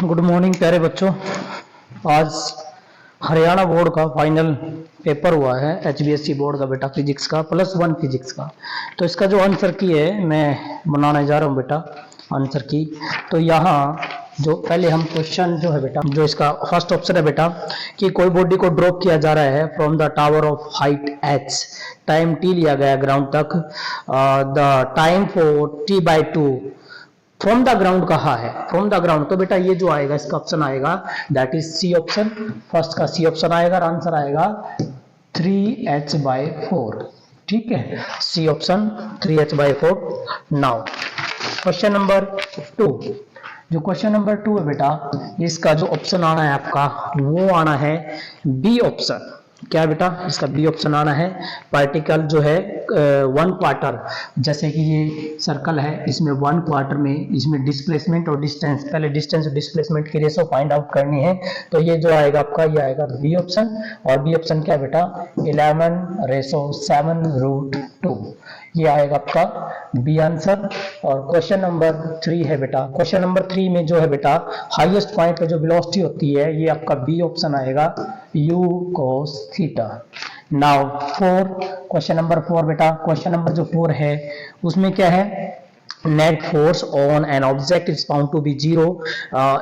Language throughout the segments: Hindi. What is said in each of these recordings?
गुड मॉर्निंग प्यारे बच्चों। आज हरियाणा बोर्ड का फाइनल पेपर हुआ है, एचबीएससी बोर्ड का बेटा, फिजिक्स का +1 फिजिक्स का। तो इसका जो आंसर की है मैं बनाने जा रहा हूँ बेटा, आंसर की। तो यहाँ जो पहले हम क्वेश्चन जो है बेटा, जो इसका फर्स्ट ऑप्शन है बेटा कि कोई बॉडी को ड्रॉप किया जा रहा है from the tower of height h, time t लिया गया ग्राउंड तक, the time for t/2 from the ground कहा है, फ्रॉम द ग्राउंड। तो बेटा ये जो आएगा इसका ऑप्शन आएगा that is C option, first का सी ऑप्शन आएगा और आंसर आएगा 3h/4। ठीक है, C option 3h/4। Now question number 2, जो क्वेश्चन नंबर 2 है बेटा, इसका जो ऑप्शन आना है आपका वो आना है बी ऑप्शन। क्या बेटा, इसका बी ऑप्शन आना है। पार्टिकल जो है 1 क्वार्टर, जैसे कि ये सर्कल है, इसमें 1 क्वार्टर में इसमें डिस्प्लेसमेंट और डिस्टेंस, पहले डिस्टेंस और डिस्प्लेसमेंट की रेशो फाइंड आउट करनी है। तो ये जो आएगा आपका, ये आएगा बी ऑप्शन। और बी ऑप्शन क्या बेटा, 11/7√2, ये आएगा आपका बी आंसर। और क्वेश्चन नंबर 3 है बेटा, क्वेश्चन नंबर 3 में जो है बेटा हाईएस्ट पॉइंट पे जो वेलोसिटी होती है, ये आपका बी ऑप्शन आएगा, u cos theta. Now 4, question number 4 बेटा, क्वेश्चन नंबर जो 4 है उसमें क्या है, net force on an object is found to be 0।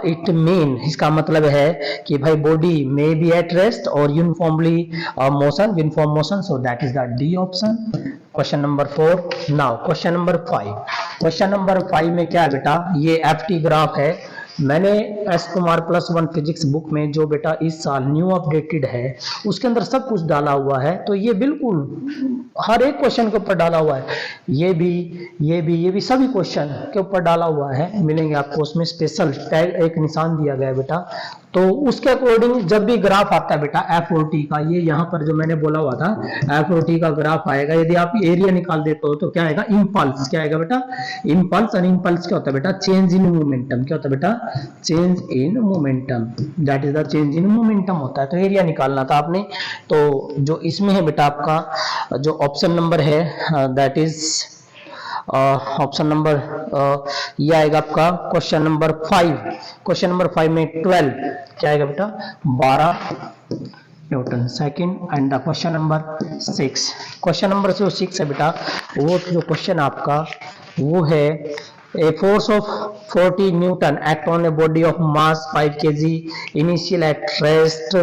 It mean, इसका मतलब है कि भाई body may be at rest और uniformly uniform motion, so that is the D option, question number 4। Now question number 5, question number 5 में क्या है बेटा, ये एफटी ग्राफ है। मैंने एस कुमार +1 फिजिक्स बुक में जो बेटा इस साल न्यू अपडेटेड है उसके अंदर सब कुछ डाला हुआ है। तो ये बिल्कुल हर एक क्वेश्चन के ऊपर डाला हुआ है, ये भी सभी क्वेश्चन के ऊपर डाला हुआ है, मिलेंगे आपको उसमें स्पेशल टैग, एक निशान दिया गया है बेटा। तो उसके अकॉर्डिंग जब भी ग्राफ आता है बेटा एफ और टी का, ये यहाँ पर जो मैंने बोला हुआ था एफ और टी का ग्राफ आएगा, यदि आप एरिया निकाल देते हो तो क्या आएगा, इंपल्स। क्या आएगा बेटा, इंपल्स। और इंपल्स क्या होता है बेटा, चेंज इन मोमेंटम। क्या होता है बेटा, change in momentum, that is the change in momentum होता है। तो एरिया निकालना था आपने। तो जो इसमें है बेटा आपका जो ऑप्शन नंबर है दैट इज ऑप्शन नंबर ये आएगा आपका क्वेश्चन नंबर 5। क्वेश्चन नंबर 5 में 12 क्या आएगा बेटा, 12 Newton second. And the question number 6, question number जो 6 है बेटा, वो जो क्वेश्चन आपका वो है A force of 40 Newton act on a body of mass 5 kg initial at rest.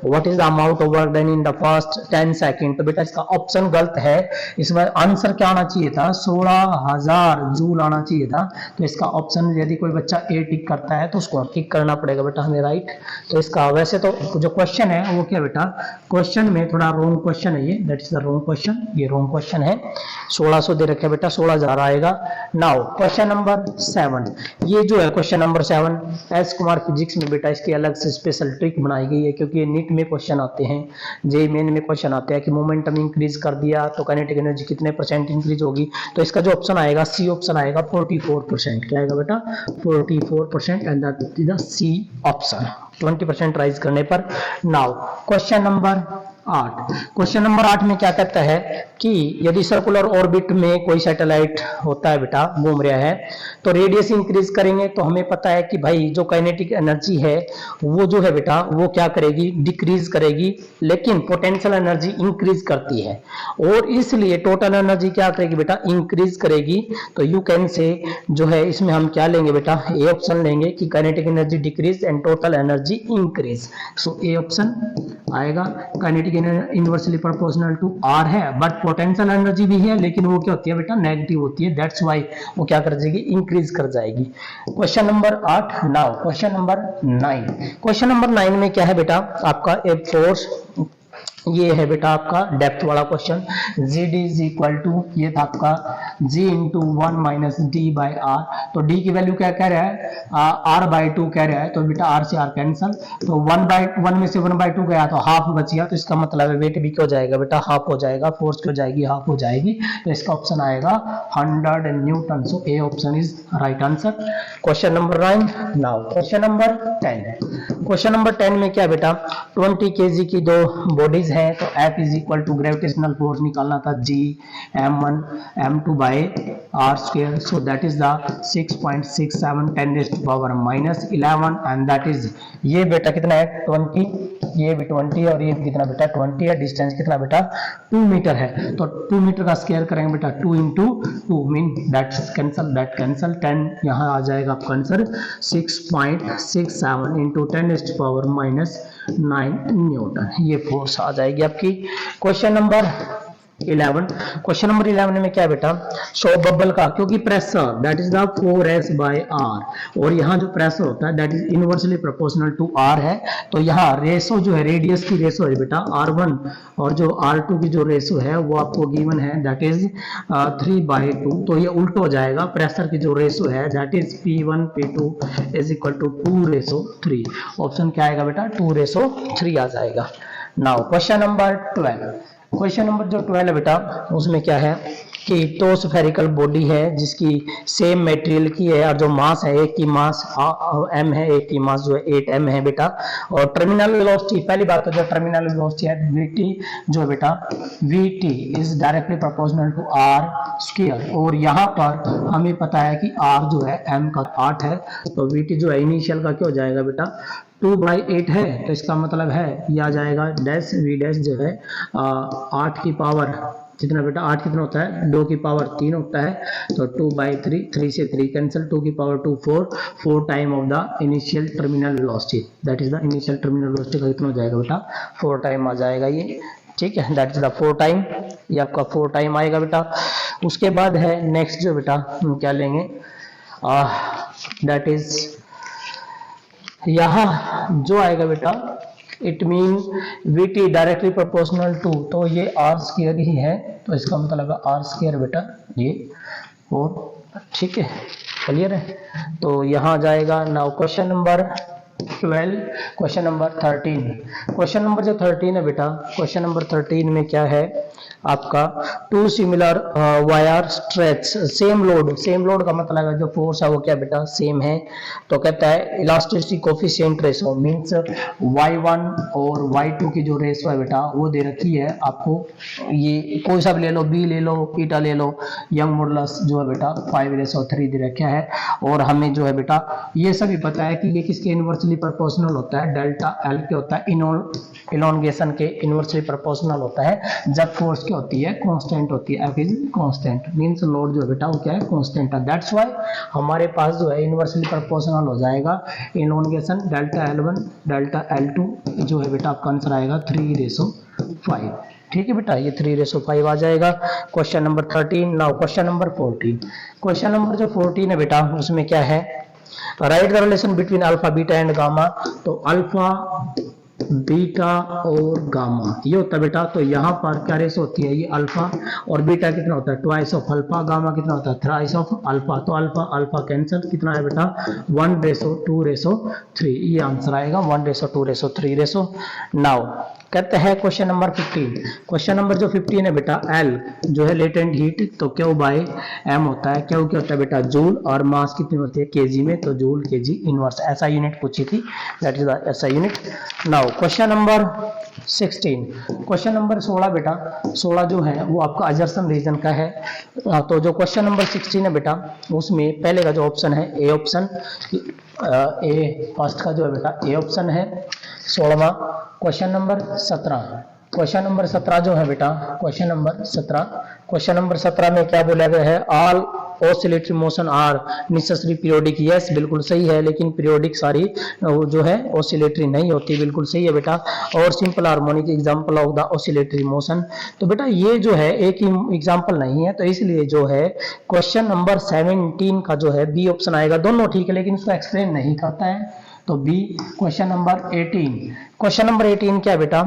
What is the amount of work done in the first 10 seconds? तो बेटा इसका ऑप्शन गलत है, इसमें आंसर क्या आना चाहिए था, 16,000 जूल आना चाहिए था। तो इसका ऑप्शन, यदि कोई बच्चा ए टिक करता है तो उसको टिक करना पड़ेगा बेटा हमें, राइट। तो इसका वैसे तो जो क्वेश्चन है वो क्या बेटा, क्वेश्चन में थोड़ा रॉन्ग क्वेश्चन है ये, that is the wrong question, ये रॉन्ग क्वेश्चन है। 1600 दे रखे बेटा, 16,000 आएगा। नाउ क्वेश्चन नंबर 7, ये जो है question number 7 S Kumar physics में बेटा इसकी अलग से स्पेशल ट्रिक बनाई गई है, क्योंकि ये नीट में क्वेश्चन आते हैं, जे मेन में क्वेश्चन आते हैं कि मोमेंटम इंक्रीज कर दिया तो काइनेटिक एनर्जी कितने % इंक्रीज होगी। तो इसका जो ऑप्शन आएगा सी ऑप्शन आएगा 44%। क्या आएगा बेटा, 44%, and that is the C option, 20% rise करने पर। Now question number 8, question number 8 में क्या कहता है कि यदि सर्कुलर ऑर्बिट में कोई सैटेलाइट होता है बेटा, घूम रहा है, तो रेडियस इंक्रीज करेंगे तो हमें पता है कि भाई जो काइनेटिक एनर्जी है वो जो है बेटा वो क्या करेगी, डिक्रीज करेगी, लेकिन पोटेंशियल एनर्जी इंक्रीज करती है, और इसलिए टोटल एनर्जी क्या करेगी बेटा, इंक्रीज करेगी। तो यू कैन से जो है इसमें हम क्या लेंगे बेटा, ए ऑप्शन लेंगे कि kinetic energy decrease and total energy increase. So A option आएगा। Kinetic inversely proportional to R है, बट पोटेंशियल एनर्जी भी है, लेकिन वो क्या होती है बेटा, नेगेटिव होती है, दैट्स व्हाई वो क्या कर जाएगी, इंक्रीज कर जाएगी। Question number 8। Now question number 9, question number 9 में क्या है बेटा आपका, ए फोर्स, ये है बेटा आपका डेप्थ वाला question, ZD is equal to, ये था आपका G इंटू 1 - D/R। तो D की वैल्यू क्या कह रहा है, R/2 कह रहा है, तो बेटा R से R कैंसल, तो 1/1 में से 1/2 गया तो हाफ बच गया, तो इसका मतलब है वेट भी क्यों जाएगा बेटा, हाफ हो जाएगा, फोर्स क्यों जाएगी, हाफ हो जाएगी। तो इसका ऑप्शन आएगा 100 Newton. So A option is right answer, question number 9। Now question number 10, question number 10 में क्या बेटा 20 kg की दो बॉडीज हैं, तो F is equal to gravitational force निकालना था G m1 m2 by r square, so that is the 6.67 10 raise to power -11 and that is, ये बेटा कितना है 20, ये भी 20 और ये भी कितना बेटा 20 है, डिस्टेंस कितना बेटा 2 मीटर है, तो 2 मीटर का स्क्वायर करेंगे बेटा 2 into 2 मीन दैट कैंसल 10 यहाँ आ जाएगा आपका answer 6.67 into 10 raise to power -9 newton, ये फोर्स आ जाएगी आपकी। क्वेश्चन नंबर 11, क्वेश्चन नंबर 11 में क्या बेटा शो बबल का, क्योंकि pressure that is the 4s by r और यहाँ जो प्रेशर होता है that is inversely proportional to r है, तो यहाँ रेशो जो है रेडियस की रेशो है बेटा r1 और जो r2 की जो रेशो है वो आपको गिवन है दैट इज 3/2, तो ये उल्टा हो जाएगा, प्रेशर की जो रेशो है that is P1 P2 is equal to 2:3, option क्या आएगा बेटा 2:3 आ जाएगा। Now question number 12, question number जो 12 है बेटा उसमें क्या है कि तो स्फेरिकल बॉडी है जिसकी सेम मटेरियल की है और जो मास है एक की मास m है, एक की मास जो है 8m है बेटा, और टर्मिनल वेलोसिटी, पहली बात तो जो टर्मिनल वेलोसिटी है vt जो है बेटा vt is directly proportional to r square, और यहाँ पर हमें पता है कि r जो है m का 8 है, तो vt जो है इनिशियल का क्या हो जाएगा बेटा 2/8 है, तो इसका मतलब है ये आ जाएगा डैश v डैश जो है 8 की पावर कितना बेटा 8 कितना होता है 2 की पावर 3 होता है, तो 2/3, 3 से 3 कैंसिल, 2 की power 2 4 time of the initial terminal velocity, that is the initial terminal velocity का कितना हो जाएगा बेटा 4 टाइम आ जाएगा ये, ठीक है, दैट इज द 4 टाइम, ये आपका 4 टाइम आएगा बेटा। उसके बाद है नेक्स्ट जो बेटा हम क्या लेंगे दैट इज यहाँ जो आएगा बेटा it mean vt directly proportional to, तो ये r स्क्वायर ही है, तो इसका मतलब है r स्क्वायर बेटा ये, और ठीक है क्लियर है, तो यहाँ जाएगा। Now question number 12, question number 13, question number जो 13 है बेटा क्वेश्चन नंबर 13 में क्या है आपका two similar wire stretch same load का मतलब है जो फोर्स है वो क्या बेटा सेम है, तो कहता है elasticity coefficient ratio means y1 और y2 की जो रेशो है बेटा वो दे रखी है आपको, ये कोई सा भी ले लो, b ले लो, ईटा ले लो, यंग मॉडुलस जो है बेटा 5:3 दे रखा है, और हमें जो है बेटा ये सभी पता है कि ये किसके इनवर्सली प्रोपोर्शनल होता है, डेल्टा एल के होता है, इलोंगेशन के इनवर्सली प्रोपोर्शनल होता है जब फोर्स होती है कांस्टेंट होती है, F is constant means load जो बेटा वो क्या है कांस्टेंट है, दैट्स व्हाई हमारे पास जो है इनवर्सली प्रोपोर्शनल हो जाएगा elongation delta L1 delta L2 जो है बेटा आपका आंसर आएगा 3:5, ठीक है बेटा ये 3:5 आ जाएगा। Question number 13, now question number 14, question number जो 14 है बेटा उसमें क्या है right the relation between alpha beta and gamma, तो अल्फा बीटा और गामा ये होता है बेटा, तो यहाँ पर क्या रेशो होती है ये अल्फा और बीटा कितना होता है ट्वाइस ऑफ अल्फा, गामा कितना होता है थ्राइस ऑफ अल्फा, तो अल्फा अल्फा कैंसिल कितना है बेटा 1:2:3, ये आंसर आएगा 1:2:3। नाउ कहते हैं क्वेश्चन नंबर 15, क्वेश्चन नंबर जो 15 है बेटा L जो है लेटेंट हीट, तो Q बाय M होता है, Q क्या होता है बेटा जूल, और मास कितनी होती है केजी में, तो जूल केजी इनवर्स, ऐसा यूनिट पूछी थी, दैट इज द ऐसा unit. Now question number 16, question number 16 बेटा 16 जो है वो आपका अजर्सन रीजन का है, तो जो क्वेश्चन नंबर 16 है बेटा उसमें पहले का जो ऑप्शन है ए ऑप्शन, ए फर्स्ट का जो है बेटा ए ऑप्शन है 16वां। क्वेश्चन नंबर 17, क्वेश्चन नंबर 17 जो है बेटा क्वेश्चन नंबर 17 में क्या बोला गया है all oscillatory motion are necessary periodic, yes बिल्कुल सही है, लेकिन पीरियोडिक सारी जो है ऑसिलेटरी नहीं होती, बिल्कुल सही है बेटा, और simple harmonic example of the oscillatory motion, तो बेटा ये जो है एक ही एग्जांपल नहीं है, तो इसलिए जो है क्वेश्चन नंबर 17 का जो है बी ऑप्शन आएगा, दोनों ठीक है लेकिन उसको एक्सप्लेन नहीं करता है, तो B. Question number 18, question number 18 क्या बेटा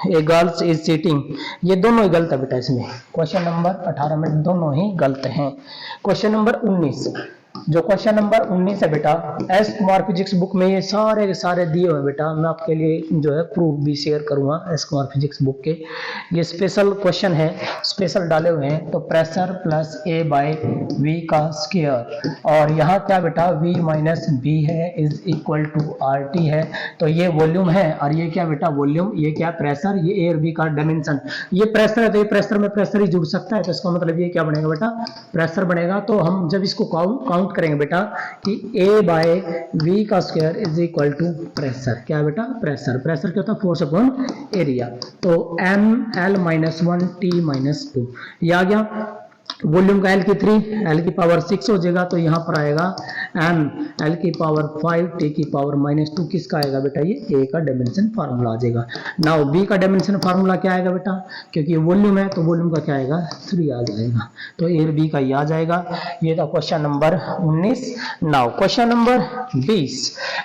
ए गर्ल्स इज सीटिंग, ये दोनों ही गलत है बेटा इसमें, क्वेश्चन नंबर 18 में दोनों ही गलत हैं। क्वेश्चन नंबर 19, जो क्वेश्चन नंबर 19 है बेटा, एस कुमार फिजिक्स बुक में ये सारे के सारे दिए हुए हैं बेटा, मैं आपके लिए जो है प्रूफ भी शेयर करूंगा एस कुमार फिजिक्स बुक के। ये स्पेशल क्वेश्चन है, स्पेशल डाले हुए हैं। तो pressure plus a by v का स्क्वायर, और यहाँ क्या बेटा v माइनस बी है is equal to R T है। तो ये वॉल्यूम है और ये क्या बेटा वॉल्यूम, ये क्या प्रेशर, ये ए और बी का डायमेंशन। ये प्रेशर है तो ये प्रेशर में प्रेशर ही जुड़ सकता है, तो इसका मतलब ये क्या बनेगा बेटा प्रेशर बनेगा। तो हम जब इसको काउंट करेंगे बेटा कि a बाय v का square is equal to pressure, क्या बेटा प्रेशर, प्रेशर क्या होता है फोर्स अपॉन एरिया। तो m l minus 1 t minus 2, ये आ गया। वॉल्यूम का L की 3, L की पावर 6 हो जाएगा, तो यहाँ पर आएगा m L की पावर 5 t की पावर माइनस 2, किसका आएगा बेटा ये A का डायमेंशन फार्मूला आ जाएगा। नाउ B का डायमेंशन फार्मूला क्या आएगा बेटा, क्योंकि ये वॉल्यूम है तो वॉल्यूम का क्या आएगा 3 आ जाएगा, तो A और B का ये आ जाएगा। ये था question number 19। Now question number 20,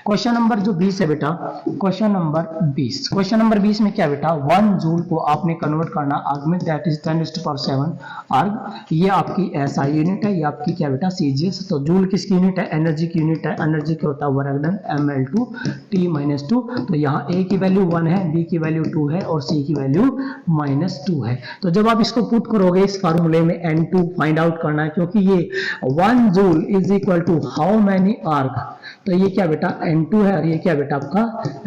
question number जो 20 है बेटा, क्वेश्चन नंबर 20 में क्या बेटा 1 जूल को आपने कन्वर्ट करना आर्गुमेंट दैट इज 10⁻⁷ आर्ग, ये आपकी एसआई यूनिट है, ये आपकी क्या बेटा सीजीएस। तो जूल किसकी यूनिट है, एनर्जी की यूनिट है, एनर्जी क्या होता है वर्क डन ml2 t-2। तो यहाँ A की वैल्यू 1 है, B की वैल्यू 2 है और C की वैल्यू -2 है। तो जब आप इसको पुट करोगे इस फार्मूले में N2 फाइंड आउट करना है, क्योंकि ये 1 joule is equal to how many erg, तो ये क्या बेटा N2 है और ये क्या बेटा आपका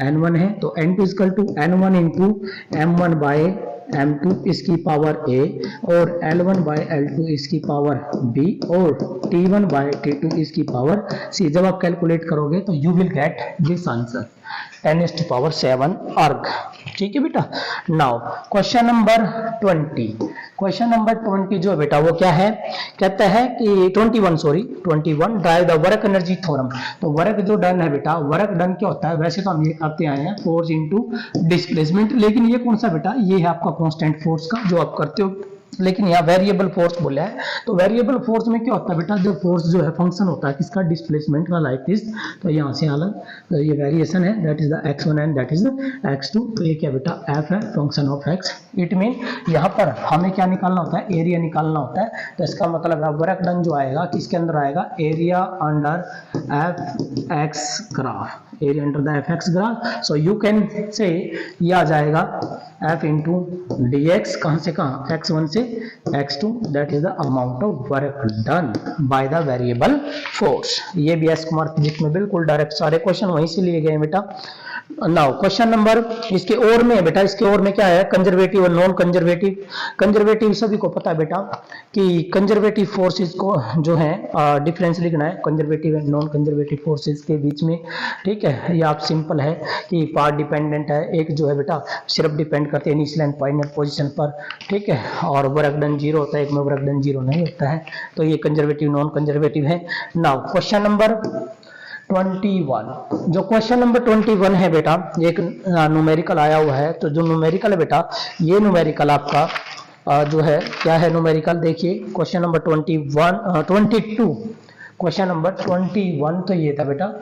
N1 है। तो N2 is equal to N1 into M1 by M2 इसकी पावर A और L1 बाय L2 इसकी पावर B और T1 बाय T2 इसकी पावर C। जब आप कैलकुलेट करोगे तो you will get this answer 10⁻⁷ अर्ग, ठीक है बेटा। Now question number 20, question number 20 जो है बेटा वो क्या है, कहता है कि 21 drive the work energy theorem. तो वर्क जो डन है बेटा, वर्क डन क्या होता है, वैसे तो हम ये करते आए हैं फोर्स इनटू डिस्प्लेसमेंट, लेकिन ये कौन सा बेटा, ये है आपका कांस्टेंट फोर्स का जो आप करते हो, लेकिन यहाँ वेरिएबल फोर्स बोला है। तो वेरिएबल फोर्स में क्या होता है बेटा, जो फोर्स जो है फंक्शन होता है किसका डिस्प्लेसमेंट का, लाइक दिस। तो यहाँ से अलग तो ये वेरिएशन है, that is the x1 and that is the x2। तो ये क्या बेटा f है function of x। It mean यहाँ पर हमें क्या निकालना होता है, एरिया निकालना होता है। तो इसका मतलब है वर्क डन जो आएगा किसके अंदर आएगा, area under fx graph, area under the fx graph. So you can say ये आ जाएगा f इंटू डी एक्स, कहाँ से कहाँ x1 से x2, that is the amount of work done by the variable force. ये भी एस कुमार फिजिक्स में बिल्कुल डायरेक्ट सारे क्वेश्चन वहीं से लिए गए हैं बेटा। नाउ क्वेश्चन नंबर इसके और में बेटा, इसके और में क्या है कंजर्वेटिव और नॉन कंजर्वेटिव। कंजर्वेटिव सभी को पता है बेटा कि कंजर्वेटिव फोर्सेस को जो है डिफरेंस लिखना है conservative and non conservative forces के बीच में, ठीक है। ये आप सिंपल है कि पार्ट डिपेंडेंट है, एक जो है बेटा सिर्फ डिपेंड करते हैं इनिशियल एंड फाइनल पोजीशन पर, ठीक है, और वर्क डन 0 होता है, एक में वर्क डन 0 नहीं होता है। तो ये कंजर्वेटिव नॉन कंजर्वेटिव है। नाउ क्वेश्चन नंबर 21, जो क्वेश्चन नंबर 21 है बेटा, एक न्यूमेरिकल आया हुआ है। तो जो न्यूमेरिकल है बेटा, ये न्यूमेरिकल आपका जो है क्या है, न्यूमेरिकल देखिए क्वेश्चन नंबर 22, क्वेश्चन नंबर 21 तो ये था बेटा,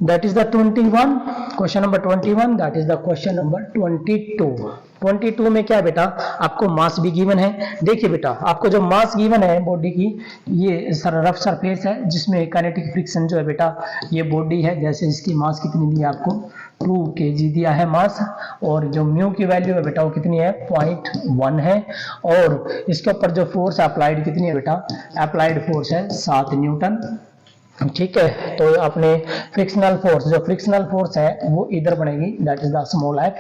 that is the 21, question number 21, that is the question number 22 में क्या बेटा आपको मास भी गिवन है। देखिए बेटा आपको जो मास गिवन है बॉडी की, ये रफ सरफेस है जिसमें काइनेटिक फ्रिक्शन जो है बेटा ये बॉडी है, जैसे इसकी मास कितनी दी है आपको 2 kg दिया है मास, और जो म्यू की वैल्यू है बेटा वो कितनी है 0.1 है, और इसके ऊपर जो फोर्स अप्लाइड कितनी है बेटा, अप्लाइड फोर्स है 7 न्यूटन, ठीक है। तो अपने फ्रिक्शनल फोर्स, जो फ्रिक्शनल फोर्स है वो इधर बनेगी, that is the small f।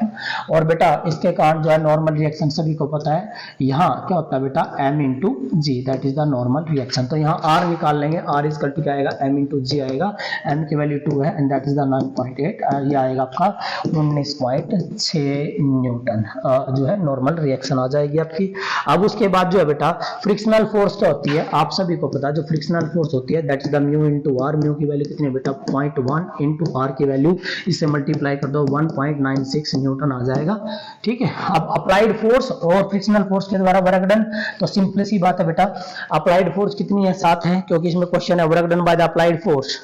और बेटा इसके कारण जो है नॉर्मल रिएक्शन सभी को पता है, यहाँ क्या होता है बेटा m into g, that is the normal reaction. तो यहाँ r निकाल लेंगे, r इज इक्वल टू क्या आएगा m इंटू जी आएगा, m की वैल्यू 2 है एंड दैट इज द 9.8, ये आएगा आपका 19.6 न्यूटन जो है नॉर्मल रिएक्शन आ जाएगी आपकी। अब उसके बाद जो है बेटा फ्रिक्शनल फोर्स क्या होती है, आप सभी को पता है जो फ्रिक्शनल फोर्स होती है that is the mu into R. Mu की वैल्यू कितनी है बेटा 0.1 इंटू आर की वैल्यू, इससे मल्टीप्लाई कर दो 1.96 न्यूटन आ जाएगा, ठीक है। अब अप्लाइड फोर्स और फ्रिक्शनल फोर्स के द्वारा वर्क डन, तो सिंपल सी बात है बेटा, अप्लाइड फोर्स कितनी है 7 है, क्योंकि इसमें क्वेश्चन है work done by the applied force,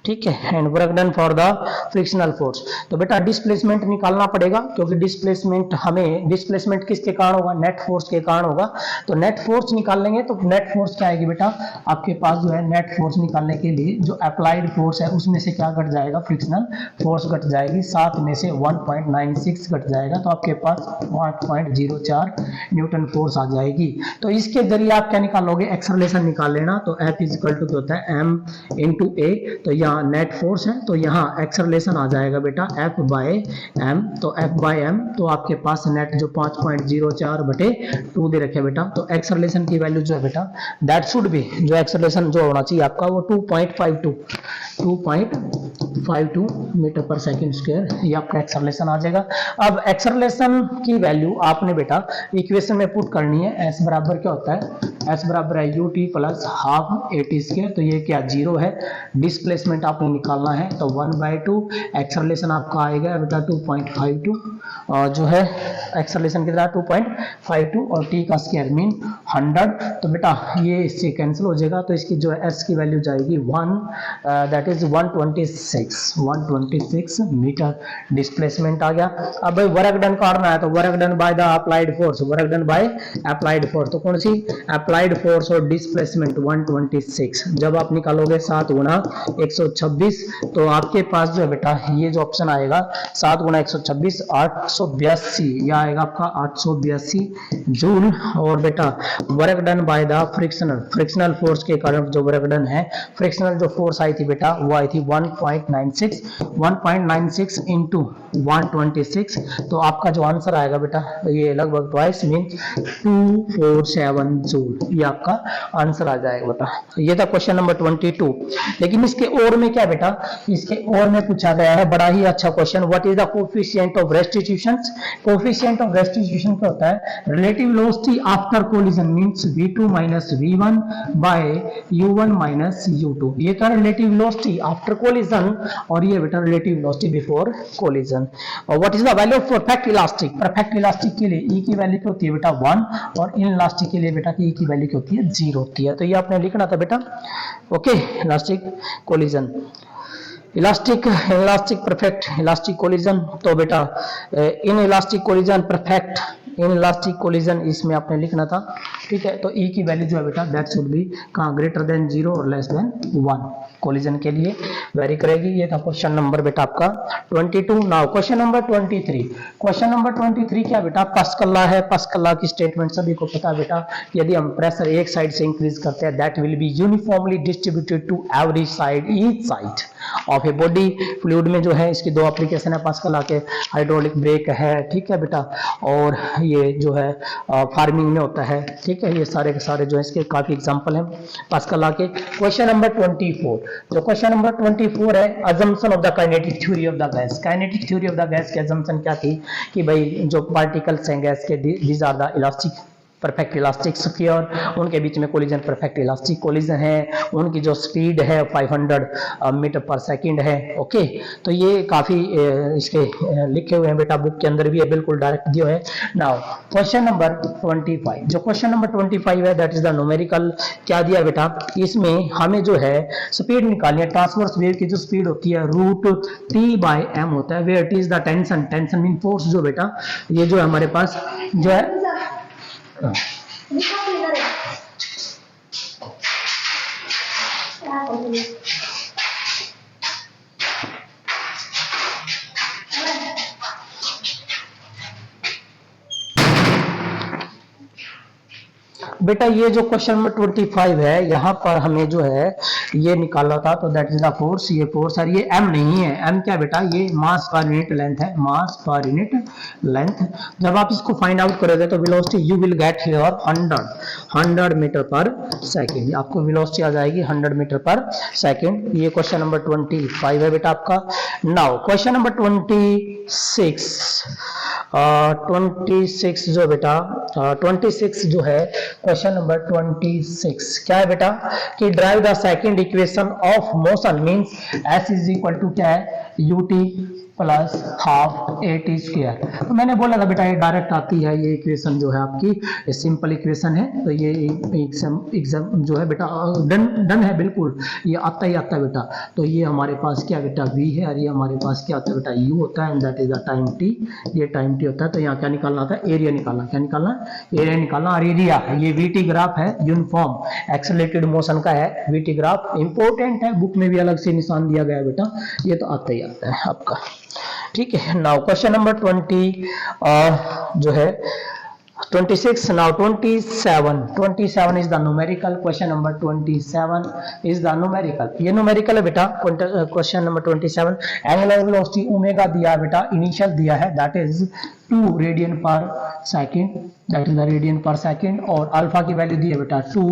ठीक है, and work done for the frictional force. तो बेटा डिस्प्लेसमेंट निकालना पड़ेगा, क्योंकि डिस्प्लेसमेंट हमें, डिस्प्लेसमेंट किसके कारण होगा, नेट फोर्स के कारण होगा। तो नेट फोर्स निकाल लेंगे, तो नेट फोर्स क्या आएगी बेटा, आपके पास जो है नेट फोर्स निकालने के लिए जो अप्लाइड फोर्स है उसमें से क्या घट जाएगा, फ्रिक्शनल फोर्स घट जाएगी, 7 में से 1.96 घट जाएगा, तो आपके पास 8.04 न्यूटन फोर्स आ जाएगी। तो इसके जरिए आप क्या निकालोगे, एक्सेलरेशन निकाल लेना। तो F इक्वल टू क्या होता है, m इंटू ए, तो यहाँ नेट फोर्स है, तो यहाँ एक्सेलरेशन आ जाएगा बेटा F बाय m, तो F बाय m, तो आपके पास नेट जो 5.04 बटे 2 दे रखे बेटा। तो एक्सेलरेशन की वैल्यू जो है बेटा, दैट शुड बी, जो एक्सेलरेशन जो होना चाहिए आपका वो 2.52 मीटर पर सेकंड स्क्वायर, ये आपका एक्सेलरेशन आ जाएगा। अब एक्सेलरेशन की वैल्यू आपने बेटा इक्वेशन में पुट करनी है। s बराबर क्या होता है, s बराबर है ut plus half at square, तो ये क्या 0 है। डिस्प्लेसमेंट आपने निकालना है, तो 1/2, एक्सेलरेशन आपका आएगा बेटा 2.52, और जो है एक्सेलरेशन कितना 2.52, और t का स्क्वायर मीन 100, तो बेटा ये इससे कैंसिल हो जाएगा, तो इसकी जो है s की वैल्यू जाएगी 1, दैट इज 126 मीटर डिस्प्लेसमेंट आ गया। अब भाई वर्क डन करना है, तो work done by the applied force, work done by applied force, तो कौन सी अप्लाइड फोर्स और डिस्प्लेसमेंट 126, जब आप निकालोगे 7 गुना 126, तो आपके पास जो है बेटा ये जो ऑप्शन आएगा 7 गुना 126 882, यह आएगा आपका 882 जूल। और बेटा work done by the frictional force के कारण जो वर्क डन है, फ्रिक्शनल जो फोर्स आई थी बेटा वो आई थी 1.96 इंटू 126, तो आपका जो आंसर आएगा बेटा ये लगभग ट्वाइस मीन 247 जूल, ये आपका आंसर आ जाएगा बेटा। ये था क्वेश्चन नंबर 22। लेकिन इसके और में क्या बेटा, इसके और में पूछा गया है बड़ा ही अच्छा question, what is the coefficient of restitution. Coefficient of restitution क्या होता है, relative velocity after collision means v2 minus v1 by u1 minus u2, ये था रिलेटिव वेलोसिटी आफ्टर कोलिजन, और ये बेटा रिलेटिव वेलोसिटी बिफोर कोलिजन। और what is the value of perfect elastic, perfect elastic के लिए E की वैल्यू क्या होती है बेटा 1, और इन इलास्टिक के लिए बेटा E की वैल्यू क्या होती है 0 होती है, तो ये आपने लिखना था बेटा। Okay, elastic collision, elastic perfect elastic collision, तो बेटा in elastic collision perfect in elastic collision इसमें आपने लिखना था, ठीक है। तो E की वैल्यू जो है बेटा दैट शुड बी कहाँ, ग्रेटर देन 0 और लेस देन 1 कोलिजन के लिए वेरी करेगी। ये था क्वेश्चन नंबर बेटा आपका 22। Now question number 23। Question number 23 क्या बेटा, पास्कल लॉ है। पास्कल लॉ की स्टेटमेंट सभी को पता है बेटा, यदि हम प्रेशर एक साइड से इंक्रीज करते हैं that will be uniformly distributed to every side, each side of a body. Fluid में जो है इसकी दो एप्लीकेशन है पास्कल लॉ के, हाइड्रोलिक ब्रेक है, ठीक है बेटा, और ये जो है फार्मिंग में होता है, ठीक है। ये सारे के सारे जो है इसके काफी एग्जांपल हैं पास्कल लॉ के। क्वेश्चन नंबर 24, जो क्वेश्चन नंबर 24 है, assumption of the kinetic theory of the gas. Kinetic theory of the gas की अजम्पशन क्या थी कि भाई जो पार्टिकल्स हैं गैस के, these are the elastic perfect elastic sphere, उनके बीच में कोलिजन परफेक्ट इलास्टिक कोलिजन है, उनकी जो स्पीड है 500 मीटर पर सेकंड है। ओके, तो ये काफी इसके लिखे हुए हैं बेटा, बुक के अंदर भी है, बिल्कुल डायरेक्ट दिए है। नाउ क्वेश्चन नंबर 25, जो क्वेश्चन नंबर 25 है दैट इज द न्यूमेरिकल। क्या दिया बेटा, इसमें हमें जो है स्पीड निकालनी है, ट्रांसवर्स वेव की जो स्पीड होती है √T/m होता है, where T is the tension, tension mean force जो बेटा, ये जो हमारे पास जो है बेटा ये जो क्वेश्चन नंबर 25 है, यहाँ पर हमें जो है ये निकाला था, तो दैट इज द फोर्स, ये फोर्स है, ये m नहीं है। m क्या बेटा, ये मास पर यूनिट लेंथ है, मास पर यूनिट लेंथ। जब आप इसको फाइंड आउट करोगे तो velocity you will get here 100 metre per second, आपको वेलोसिटी आ जाएगी 100 मीटर पर सेकंड। ये क्वेश्चन नंबर 25 है बेटा आपका। नाउ क्वेश्चन नंबर 26 जो बेटा 26 जो है क्वेश्चन नंबर 26 क्या है बेटा, कि derive the second equation of motion means s is equal to क्या है ut plus half a t square. तो मैंने बोला था बेटा ये डायरेक्ट आती है, ये इक्वेशन जो है आपकी सिंपल इक्वेशन है। तो ये एग्जाम जो है बेटा डन है बिल्कुल, ये आता ही आता है बेटा। तो ये हमारे पास क्या बेटा v है, और ये हमारे पास क्या होता है बेटा u होता है, and that is the time t। ये टाइम t होता है। तो यहाँ क्या निकालना था, एरिया निकालना। क्या निकालना, एरिया निकालना। और एरिया ये vt ग्राफ है, यूनिफॉर्म एक्सेलरेटेड मोशन का है vt ग्राफ, इंपॉर्टेंट है, बुक में भी अलग से निशान दिया गया है बेटा, ये तो आता ही आता है आपका। ठीक है, नाउ क्वेश्चन नंबर 20 जो है 26, now 27 is the numerical, question number 27 is the numerical। ये numerical है बेटा। Question number 27, angular velocity omega दिया है बेटा, इनिशियल दिया है, दैट इज 2 रेडियन पर second, that is the radian पर सेकेंड। और अल्फा की वैल्यू दी है बेटा 2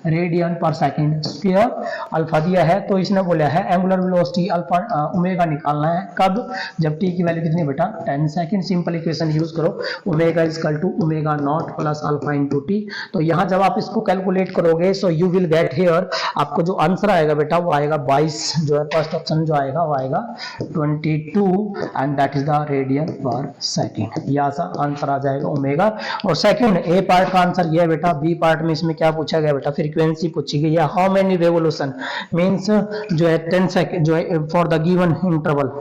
रेडियन पर सेकेंड स्क्वायर, अल्फा दिया है। तो इसने बोला है एंगुलर वेलोसिटी अल्फा ओमेगा निकालना है, कब, जब t की वैल्यू कितनी बेटा 10 सेकेंड। सिंपल इक्वेशन यूज करो, omega is equal to omega naught plus alpha into t. तो यहाँ जब आप इसको कैलकुलेट करोगे, so you will get here, आपको जो आंसर आएगा बेटा वो आएगा 22, जो है फर्स्ट ऑप्शन जो आएगा वो आएगा 22, and that is the radian पर सेकेंड। यह सा आंसर आ जाएगा ओमेगा। और सेकंड ए पार्ट का आंसर ये है बेटा। बी पार्ट में इसमें क्या पूछा गया बेटा, फ्रीक्वेंसी पूछी गई है, हाउ मेनी रेवोल्यूशन मींस जो है 10 सेकंड जो है for the given interval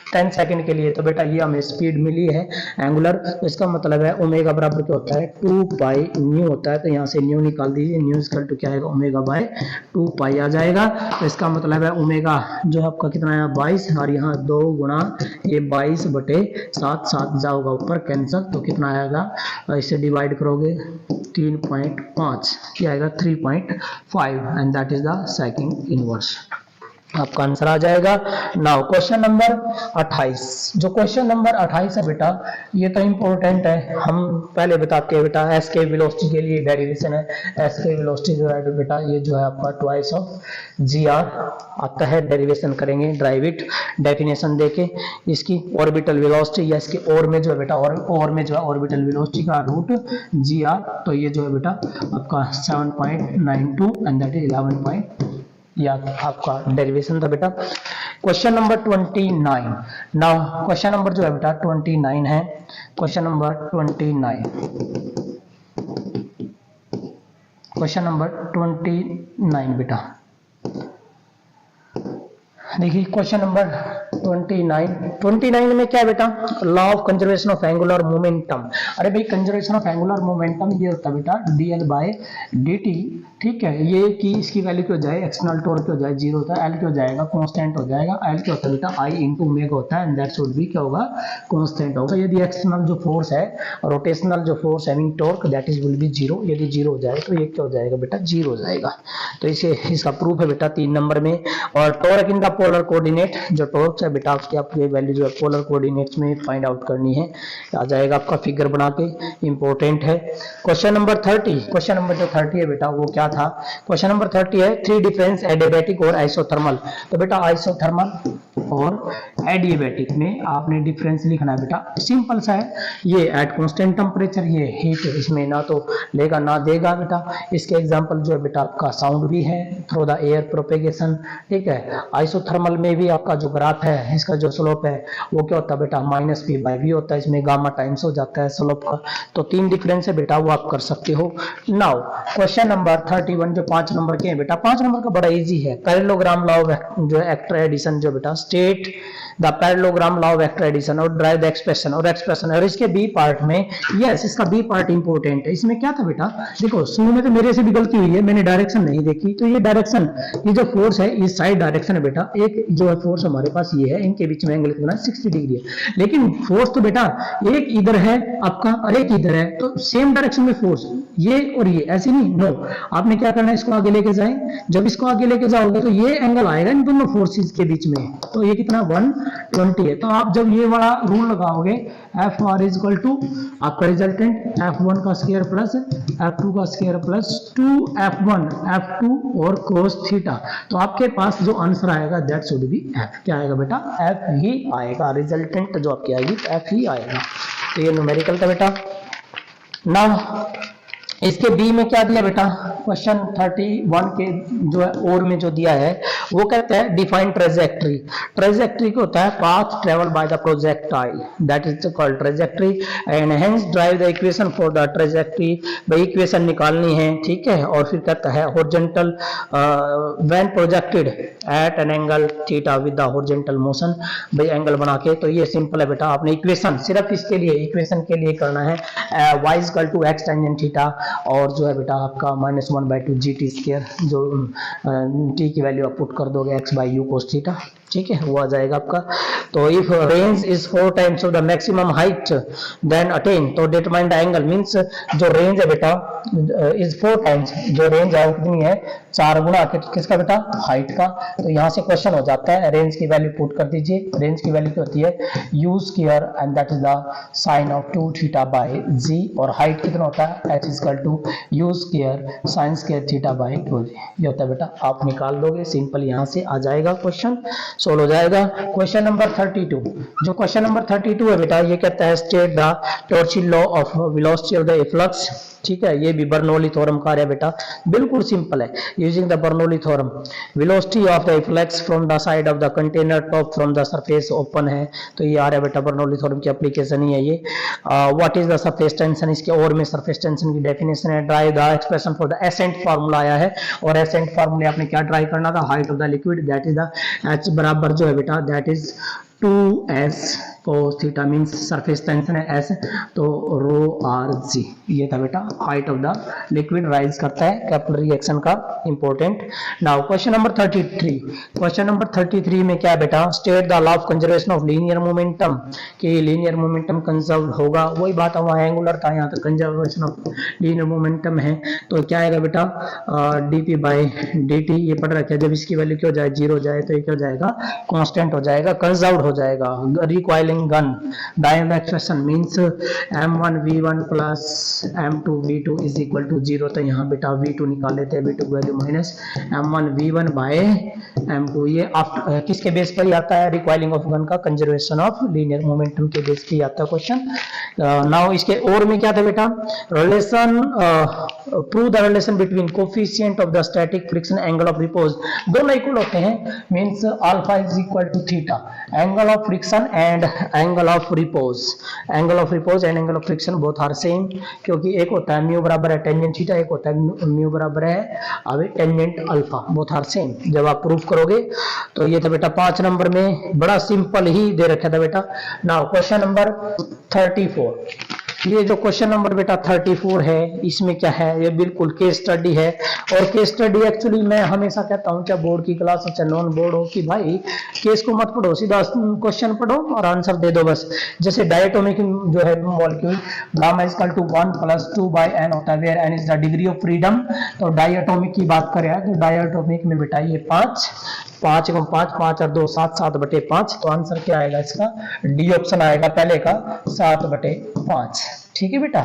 10 second के लिए। तो बेटा ये हमें स्पीड मिली है एंगुलर, तो इसका मतलब है ओमेगा बराबर क्या होता है 2 पाई न्यू होता है। तो यहाँ से न्यू निकाल दीजिए, न्यू इक्वल टू क्या आएगा ओमेगा बाय 2 पाई आ जाएगा। तो इसका मतलब है ओमेगा जो है आपका कितना है 22, और यहाँ 2 गुणा ये 22 बटे 7, 7 जाओगा ऊपर कैंसल, तो कितना आएगा, इसे डिवाइड करोगे 3.5, क्या आएगा 3.5, and that is the second inverse, आपका आंसर आ जाएगा। नाउ क्वेश्चन नंबर 28, जो क्वेश्चन नंबर 28 है बेटा, ये तो इंपॉर्टेंट है, हम पहले बताते हैं बेटा। एस के वेलोसिटी के लिए डेरिवेशन है, एस के वेलोसिटी जो है बेटा ये जो है आपका ट्वाइस ऑफ जी आर आता है, डेरिवेशन करेंगे, ड्राइव इट, डेफिनेशन देके इसकी ऑर्बिटल वेलोसिटी या इसके और में जो है बेटा, और में जो है ऑर्बिटल वेलोसिटी का रूट जी आर। तो ये जो है बेटा आपका 7.92 एंड दैट इज 11. या आपका डेरिवेशन था बेटा। Question number 29, now question number जो है बेटा 29 है, क्वेश्चन नंबर 29, क्वेश्चन नंबर 29 बेटा देखिए क्वेश्चन नंबर 29 में क्या है बेटा, law of conservation of angular momentum. अरे भाई कंजर्वेशन ऑफ एंगुलर मोमेंटम ये होता है बेटा dl बाय dt, ठीक है। ये कि इसकी वैल्यू क्या हो जाए, एक्सटर्नल टॉर्क क्या हो जाए 0 होता है, एल क्या हो जाएगा कांस्टेंट हो जाएगा, एल क्या होता है बेटा I इंटू ओमेगा होता है, एंड दैट शुड बी क्या होगा कांस्टेंट होगा। यदि एक्सटर्नल जो फोर्स है, रोटेशनल जो force having torque that is will be 0, यदि 0 हो जाए तो ये क्या हो जाएगा बेटा 0 हो जाएगा। तो इसे इसका प्रूफ है बेटा 3 नंबर में। और torque in the polar coordinate, जो टॉर्क है बेटा उसकी आपकी वैल्यू जो है पोलर कोऑर्डिनेट्स में फाइंड आउट करनी है, आ जाएगा आपका फिगर बना के, इंपॉर्टेंट है। क्वेश्चन नंबर 30, क्वेश्चन नंबर जो 30 है बेटा वो क्या था, क्वेश्चन नंबर 30 है 3 डिफरेंस एडियाबैटिक और आइसोथर्मल। तो बेटा आइसोथर्मल और एडियाबैटिक में आपने डिफरेंस लिखना है बेटा, सिंपल सा है। ये एट कांस्टेंट टेम्परेचर, ये हीट इसमें ना तो लेगा ना देगा बेटा। इसके एग्जांपल जो है बेटा आपका साउंड भी है, थ्रू द एयर प्रोपेगेशन, ठीक है। आइसोथर्मल में भी आपका जो ग्राफ है, इसका जो स्लोप है वो क्या होता है बेटा -p/v होता है, इसमें गामा टाइम्स हो जाता है स्लोप का। तो 3 डिफरेंस है बेटा वो आप कर सकते हो। नाउ क्वेश्चन नंबर 31 जो 5 नंबर के हैं बेटा, 5 नंबर का बड़ा इजी है, पैरेललोग्राम लॉ ऑफ जो है वेक्टर एडिशन जो बेटा state the parallelogram law of vector addition और ड्राइव द एक्सप्रेशन और इसके बी पार्ट में, यस इसका बी पार्ट इंपॉर्टेंट है। इसमें क्या था बेटा, देखो शुरू में तो मेरे से भी गलती हुई है, मैंने डायरेक्शन नहीं देखी। तो ये डायरेक्शन, ये जो फोर्स है इस साइड डायरेक्शन है बेटा, एक जो है फोर्स हमारे पास ये है, इनके बीच में एंगल कितना 60 डिग्री है। लेकिन फोर्स तो बेटा एक इधर है आपका और एक इधर है, तो सेम डायरेक्शन में फोर्स ये और ये, ऐसे नहीं, नो। आपने क्या करना है, इसको आगे लेके जाए, जब इसको आगे लेके जाओगे तो ये एंगल आएगा इन दोनों फोर्सेस के बीच में, तो ये कितना 120 है। तो आप जब ये वाला रूल लगाओगे F(r) इक्वल टू आपका रिजल्टेंट F1 का स्क्वायर प्लस F2 का स्क्वायर प्लस 2F1 F2 और cos थीटा, तो आपके पास जो आंसर आएगा दैट शुड बी F। क्या आएगा बेटा F ही आएगा, रिजल्टेंट जो आपकी आएगी F ही आएगा। तो ये न्यूमेरिकल था बेटा। ना इसके बी में क्या दिया बेटा, क्वेश्चन 31 के जो है और में जो दिया है वो कहता है डिफाइन ट्रेजेक्ट्री। ट्रेजेक्ट्री को होता है path travel by the projectile, that is called trajectory, and hence drive the equation for the trajectory. भाई इक्वेशन निकालनी है, ठीक है। और फिर कहता है horizontal when projected at an angle theta with the horizontal motion, भाई एंगल बना के। तो ये सिंपल है बेटा, आपने इक्वेशन सिर्फ इसके लिए इक्वेशन के लिए करना है, y equal to x tangent theta, और जो है बेटा आपका -1/2 GT², जो t की वैल्यू आप पुट कर दोगे x/u cos थीटा, ठीक है, वो आ जाएगा आपका। तो if range is 4 times of the maximum height then attain, तो डिटरमाइन द एंगल, मींस जो रेंज है बेटा इज 4 टाइम्स, जो रेंज है वो कितनी है, 4 गुना किसका बेटा, हाइट का। तो यहाँ से क्वेश्चन हो जाता है, रेंज की वैल्यू पुट कर दीजिए। रेंज की वैल्यू क्या होती है, u² and that is the sine of 2θ/g, और हाइट कितना होता है, h equal to u² sin² θ/2g। ये होता है बेटा, आप निकाल दोगे, सिंपल यहाँ से आ जाएगा, क्वेश्चन सोल्व हो जाएगा। क्वेश्चन नंबर 32, जो क्वेश्चन नंबर 32 है बेटा, ये कहता है state the Torricelli law of velocity of the flux, ठीक है। ये भी बर्नौली थ्योरम का है बेटा, बिल्कुल सिंपल है। Using the Bernoulli theorem, velocity of the flux from the side of the container top from the surface open है, तो ये आ रहा है बेटा बर्नौली थ्योरम की एप्लीकेशन ही है ये। What is the surface tension, इसके और में सरफेस टेंशन की डेफिनेशन है। Derive the expression for the ascent formula आया है, और एसेंट फार्मूले आपने क्या ड्राइव करना था, height of the liquid, that is the h बराबर जो है बेटा, that is 2s cos theta, means surface tension है s, तो ρ/r(g), ये था बेटा height of the liquid rise करता है कैपिलरी रिएक्शन का, important. Now question number 33, question number 33 में क्या है बेटा, state the law of conservation of linear momentum, कि लीनियर मोमेंटम कंजर्व होगा, वही बात है, वहाँ एंगुलर था, यहाँ तो कंजर्वेशन ऑफ लीनियर मोमेंटम है। तो क्या आएगा बेटा, dp/dt, ये पढ़ रखा है, जब इसकी वैल्यू क्या हो जाए, 0 जाए, तो ये क्या हो जाएगा, कांस्टेंट हो जाएगा, कंजर्व्ड हो जाएगा। रिकॉइलिंग गन, डायन expression means m1v1 plus m2v2 is equal to 0, तो यहाँ बेटा v2 निकाल लेते हैं, v2 value minus m1v1 bye m2, ये आफ्टर किसके बेस पर आता है, रिकॉइलिंग ऑफ गन का, कंजर्वेशन ऑफ लीनियर मोमेंटम के बेस पे आता है क्वेश्चन। नाउ इसके और में क्या था बेटा, relation, prove the relation between coefficient of the static friction angle of repose, दोनों इक्वल होते हैं, means alpha is equal to theta, angle of friction and angle of repose, angle of repose and angle of friction both are same, क्योंकि एक होता है म्यू बराबर है टेंजेंट थीटा, एक होता है म्यू बराबर है अभी tangent alpha, both are same. जब आप प्रूफ करोगे तो ये था बेटा 5 नंबर में, बड़ा सिंपल ही दे रखा था बेटा। नाउ क्वेश्चन नंबर 34, ये जो क्वेश्चन नंबर बेटा 34 है, इसमें क्या है, ये बिल्कुल केस स्टडी है। और केस स्टडी एक्चुअली मैं हमेशा कहता हूं, चाहे बोर्ड की क्लास हो चाहे नॉन बोर्ड हो, कि भाई केस को मत पढ़ो, सीधा क्वेश्चन पढ़ो और आंसर दे दो बस। जैसे डायटोमिक जो है molecule, gamma is equal to 1 + 2/n होता है, where n is the degree of freedom. तो डायटोमिक की बात करें तो डायटोमिक में बेटा ये 5 5 × 5 5 और 2 7 7/5, तो आंसर क्या आएगा इसका, डी ऑप्शन आएगा पहले का 7/5, ठीक है बेटा।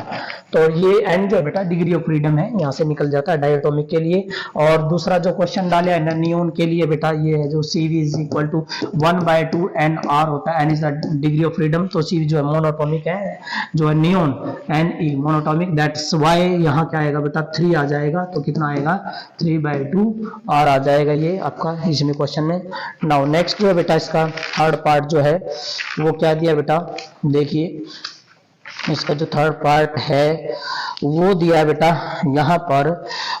तो ये एन जो है बेटा डिग्री ऑफ फ्रीडम है, यहाँ से निकल जाता है डायटोमिक के लिए। और दूसरा जो क्वेश्चन डाले है नियोन के लिए बेटा, ये है जो CV is equal to 1/2 NR होता है, N is the degree of freedom, तो CV जो है मोनोटोमिक है, जो है neon Ne monatomic, that's why यहाँ क्या आएगा बेटा 3 आ जाएगा, तो कितना आएगा 3/2 R आ जाएगा ये आपका इसमें क्वेश्चन में। नाउ नेक्स्ट जो है बेटा इसका थर्ड पार्ट जो है वो क्या दिया बेटा, देखिए इसका जो थर्ड पार्ट है वो दिया बेटा यहाँ पर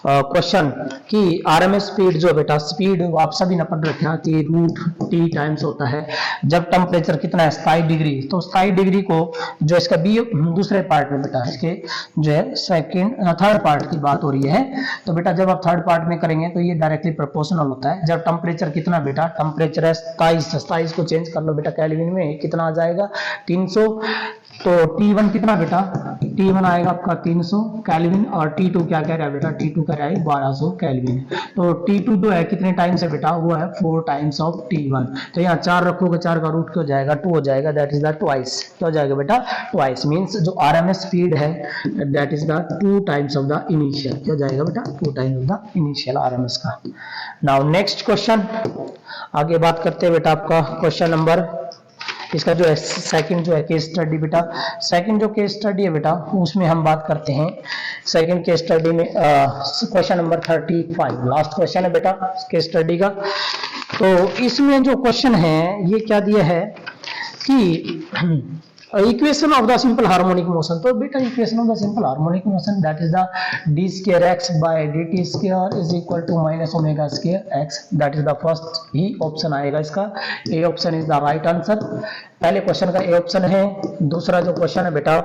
क्वेश्चन कि आरएमएस स्पीड जो बेटा, स्पीड आप सभी ने पढ़ रखा कि √T टाइम्स होता है जब टेम्परेचर कितना है 27 डिग्री। तो 27 डिग्री को जो इसका बी दूसरे पार्ट में बेटा, इसके जो है थर्ड पार्ट की बात हो रही है, तो बेटा जब आप थर्ड पार्ट में करेंगे तो ये डायरेक्टली प्रोपोर्शनल होता है। जब टेम्परेचर कितना बेटा, टेम्परेचर है 27 को चेंज कर लो बेटा केल्विन में, कितना आ जाएगा 300। तो T1 कितना बेटा, T1 आएगा आपका 300 केल्विन, और T2 क्या कह रहा है बेटा, T2 कह रहा है 1200 केल्विन। तो T2 जो है कितने टाइम्स है बेटा, वो है 4 टाइम्स ऑफ T1। तो यहाँ 4 रखोगे, 4 का रूट क्या हो जाएगा 2 हो जाएगा, दैट इज द ट्वाइस, क्या हो जाएगा बेटा ट्वाइस, मींस जो आरएमएस स्पीड है that is the 2 times of the initial, क्या हो जाएगा बेटा 2 times of the initial RMS का। नाउ नेक्स्ट क्वेश्चन आगे बात करते हैं बेटा, आपका क्वेश्चन नंबर इसका जो है सेकंड जो है केस स्टडी बेटा, सेकंड जो केस स्टडी है बेटा उसमें हम बात करते हैं सेकंड केस स्टडी में क्वेश्चन नंबर 35 लास्ट क्वेश्चन है बेटा केस स्टडी का। तो इसमें जो क्वेश्चन है ये क्या दिया है कि equation of the simple harmonic motion. तो बेटा equation of the simple harmonic motion that is the d square x by d t square is equal to minus omega square x, that is the first ही ऑप्शन आएगा इसका। A option is the right answer. पहले क्वेश्चन का ए ऑप्शन है। दूसरा जो क्वेश्चन है बेटा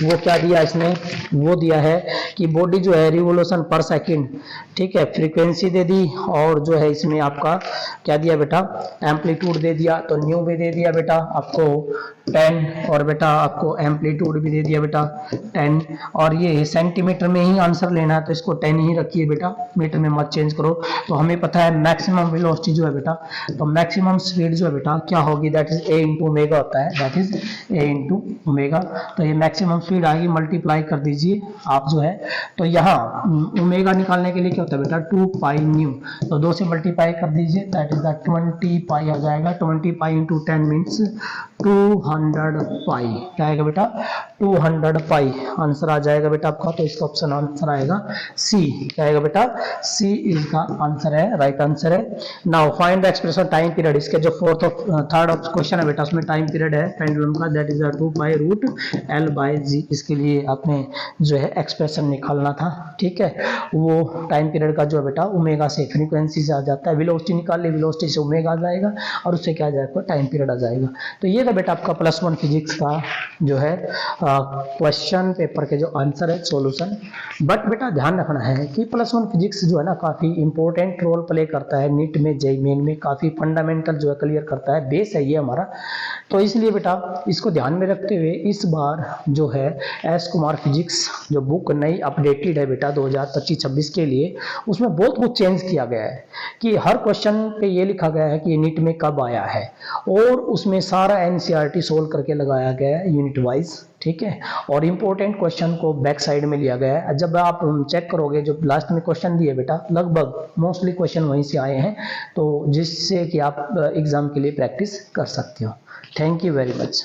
वो क्या दिया इसने, वो दिया है कि बॉडी जो है रिवोल्यूशन पर सेकंड, ठीक है, फ्रीक्वेंसी दे दी और जो है इसमें आपका क्या दिया बेटा एम्पलीट्यूड दे दिया, तो न्यू भी दे दिया बेटा आपको 10 और बेटा आपको एम्पलीट्यूड भी दे दिया बेटा 10 और ये सेंटीमीटर में ही आंसर लेना है तो इसको 10 ही रखिए बेटा, मीटर में मत चेंज करो। तो हमें पता है मैक्सिमम वेलोसिटी जो है बेटा, तो मैक्सिमम स्पीड जो है बेटा क्या होगी that is a into omega होता है, that is a into omega. तो ये मैक्सिमम स्पीड आएगी, मल्टीप्लाई कर दीजिए आप जो है। तो यहाँ ओमेगा निकालने के लिए क्या होता है बेटा 2 पाई न्यू, तो 2 से मल्टीप्लाई कर दीजिए दैट इज द 20 पाई आ जाएगा। 20 पाई इंटू 10 मीन्स 200 पाई, क्या आएगा बेटा 200 पाई आंसर आ जाएगा बेटा आपका। तो इसका ऑप्शन आंसर आएगा सी, क्या आएगा बेटा सी इसका आंसर है, राइट आंसर है। Now find the expression time period, इसके जो थर्ड क्वेश्चन है बेटा उसमें टाइम पीरियड है पेंडुलम का that is 2 pi root L by G. इसके लिए आपने जो है एक्सप्रेशन निकालना था, ठीक है। वो टाइम पीरियड का जो है बेटा ओमेगा से फ्रीक्वेंसी से आ जाता है, वेलोसिटी निकाल ली, वेलोसिटी से ओमेगा आ जाएगा और उससे क्या आ जाएगा टाइम पीरियड आ जाएगा। तो ये था बेटा आपका +1 फिजिक्स का जो है क्वेश्चन पेपर के जो आंसर है सॉल्यूशन। बट बेटा ध्यान रखना है कि +1 फिजिक्स जो है ना काफी इंपॉर्टेंट रोल प्ले करता है नीट में, जेईई मेन में काफी फंडामेंटल जो है क्लियर करता है, बेस है ये हमारा। तो इसलिए बेटा इसको ध्यान में रखते हुए इस बार जो है एस कुमार फिजिक्स जो बुक नई अपडेटेड है बेटा 2025-26 के लिए, उसमें बहुत कुछ चेंज किया गया है कि हर क्वेश्चन पे ये लिखा गया है कि नीट में कब आया है और उसमें सारा एनसीईआरटी सोल्व करके लगाया गया है यूनिट वाइज, ठीक है। और इंपॉर्टेंट क्वेश्चन को बैक साइड में लिया गया है। जब आप चेक करोगे जो लास्ट में क्वेश्चन दिए बेटा लगभग मोस्टली क्वेश्चन वहीं से आए हैं, तो जिससे कि आप एग्जाम के लिए प्रैक्टिस कर सकते हो। Thank you very much.